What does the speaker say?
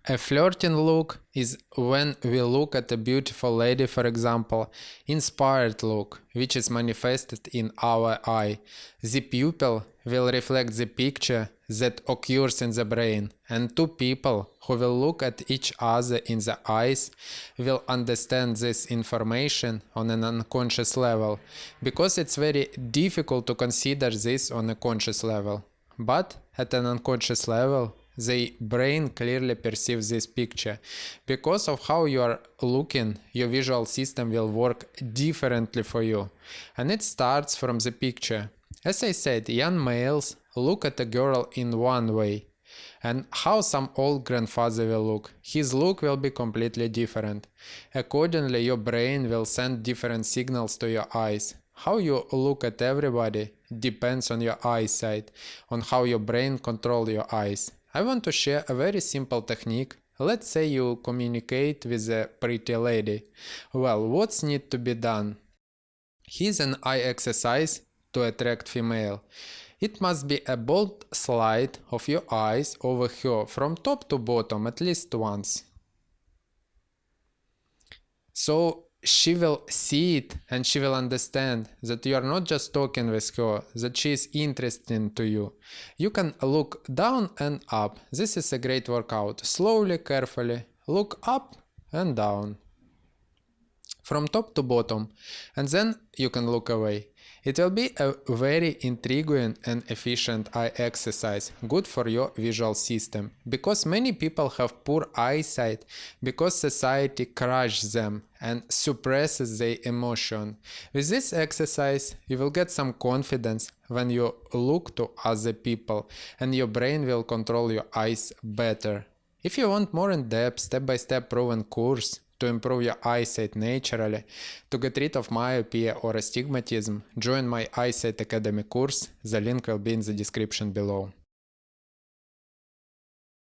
A flirting look is when we look at a beautiful lady, for example. Inspired look, which is manifested in our eye. The pupil will reflect the picture that occurs in the brain, and two people who will look at each other in the eyes will understand this information on an unconscious level, because it's very difficult to consider this on a conscious level. But at an unconscious level, the brain clearly perceives this picture. Because of how you are looking, your visual system will work differently for you. And it starts from the picture. As I said, young males look at a girl in one way. And how some old grandfather will look. His look will be completely different. Accordingly, your brain will send different signals to your eyes. How you look at everybody depends on your eyesight, on how your brain controls your eyes. I want to share a very simple technique. Let's say you communicate with a pretty lady. Well, what's need to be done? Here's an eye exercise to attract female. It must be a bold slide of your eyes over her from top to bottom at least once. So she will see it and she will understand that you are not just talking with her, that she is interested to you. You can look down and up. This is a great workout. Slowly, carefully, look up and down. From top to bottom. And then you can look away. It will be a very intriguing and efficient eye exercise, good for your visual system, because many people have poor eyesight because society crushes them and suppresses their emotion. With this exercise, you will get some confidence when you look to other people, and your brain will control your eyes better. If you want more in-depth, step-by-step proven course to improve your eyesight naturally, to get rid of myopia or astigmatism, join my Eyesight Academy course. The link will be in the description below.